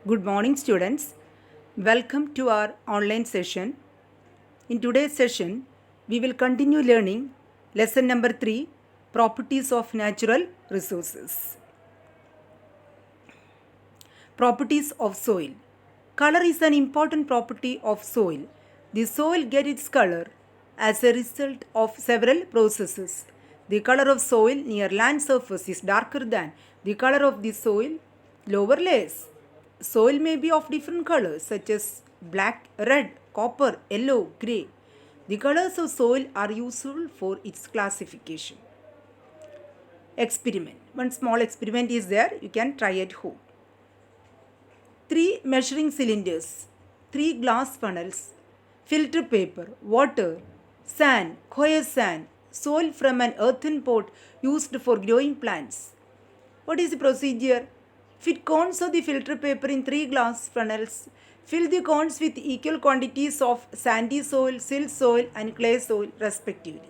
Good morning, students. Welcome to our online session. In today's session, we will continue learning lesson number 3, Properties of Natural Resources. Properties of soil. Color is an important property of soil. The soil gets its color as a result of several processes. The color of soil near land surface is darker than the color of the soil lower layers. Soil may be of different colors such as black, red, copper, yellow, grey. The colors of soil are useful for its classification. Experiment. One small experiment is there, you can try at home. 3 measuring cylinders, 3 glass funnels, filter paper, water, sand, coarse sand, soil from an earthen pot used for growing plants. What is the procedure? Fit cones of the filter paper in 3 glass funnels. Fill the cones with equal quantities of sandy soil, silt soil and clay soil respectively.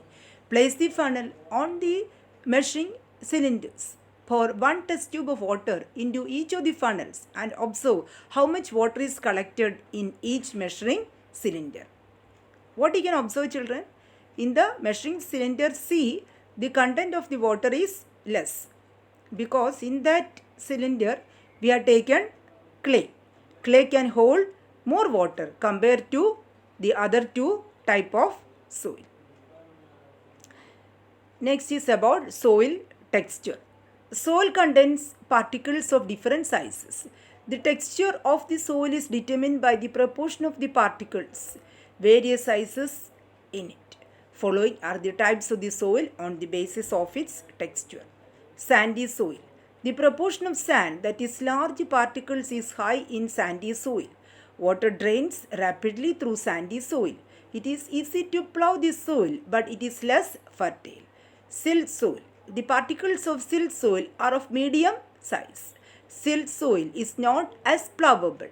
Place the funnel on the measuring cylinders. Pour 1 test tube of water into each of the funnels and observe how much water is collected in each measuring cylinder. What you can observe, children? In the measuring cylinder C, the content of the water is less because in that cylinder we have taken clay. Clay can hold more water compared to the other two type of soil. Next is about soil texture. Soil contains particles of different sizes. The texture of the soil is determined by the proportion of the particles, various sizes in it. Following are the types of the soil on the basis of its texture. Sandy soil. The proportion of sand, that is large particles, is high in sandy soil. Water drains rapidly through sandy soil. It is easy to plow the soil, but it is less fertile. Silt soil. The particles of silt soil are of medium size. Silt soil is not as plowable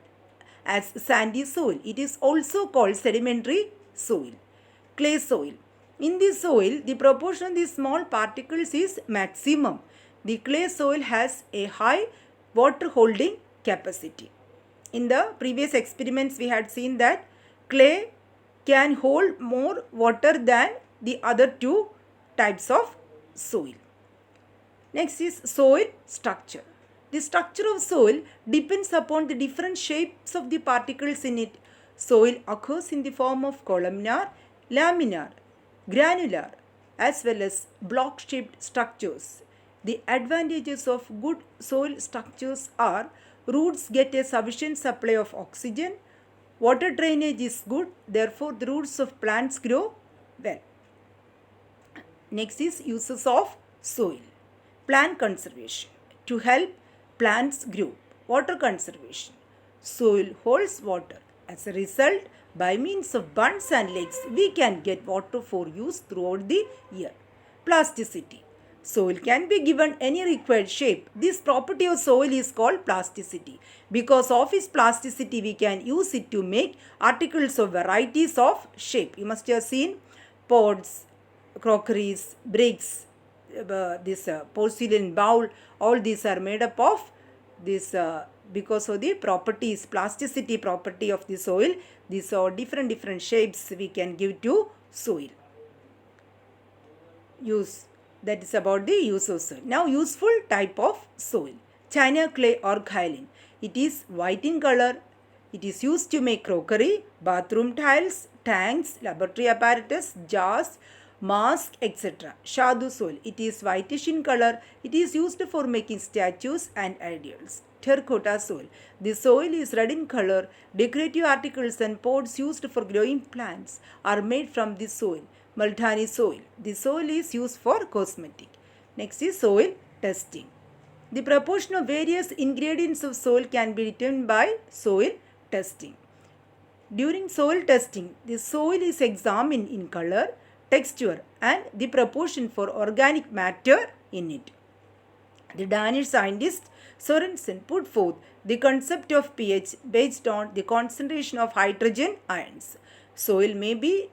as sandy soil. It is also called sedimentary soil. Clay soil. In the soil, the proportion of the small particles is maximum. The clay soil has a high water holding capacity. In the previous experiments, we had seen that clay can hold more water than the other two types of soil. Next is soil structure. The structure of soil depends upon the different shapes of the particles in it. Soil occurs in the form of columnar, laminar, granular, as well as block-shaped structures. The advantages of good soil structures are roots get a sufficient supply of oxygen, water drainage is good, therefore the roots of plants grow well. Next is uses of soil. Plant conservation. To help plants grow. Water conservation. Soil holds water. As a result, by means of bunds and lakes, we can get water for use throughout the year. Plasticity. Soil can be given any required shape. This property of soil is called plasticity. Because of its plasticity, we can use it to make articles of varieties of shape. You must have seen pots, crockeries, bricks, this porcelain bowl, all these are made up of this because of the properties, plasticity property of the soil. These are different shapes we can give to soil. Use, that is about the use of soil. Now useful type of soil. China clay or kaolin. It is white in color. It is used to make crockery, bathroom tiles, tanks, laboratory apparatus, jars, mask, etc. Shadu soil. It is whitish in color. It is used for making statues and ideals. Terracotta soil. The soil is red in color. Decorative articles and pots used for growing plants are made from this soil. Multani soil. The soil is used for cosmetic. Next is soil testing. The proportion of various ingredients of soil can be determined by soil testing. During soil testing, the soil is examined in color, texture and the proportion for organic matter in it. The Danish scientist Sorensen put forth the concept of pH based on the concentration of hydrogen ions. Soil may be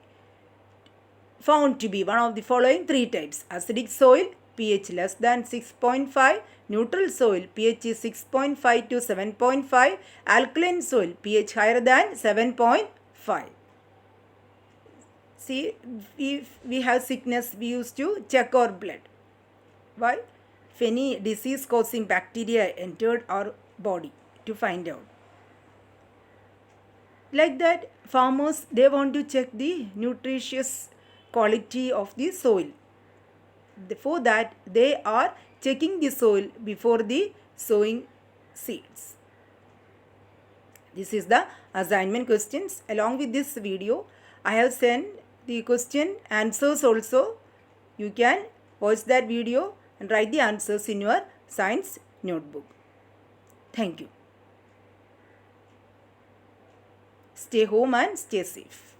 found to be one of the following 3 types: acidic soil, pH less than 6.5, neutral soil pH is 6.5 to 7.5, alkaline soil pH higher than 7.5. See, if we have sickness, we used to check our blood. Why? If any disease causing bacteria entered our body, to find out. Like that, farmers, they want to check the nutritious quality of the soil. For that, they are checking the soil before the sowing seeds. This is the assignment questions. Along with this video, I have sent the question answers also. You can watch that video and write the answers in your science notebook. Thank you. Stay home and stay safe.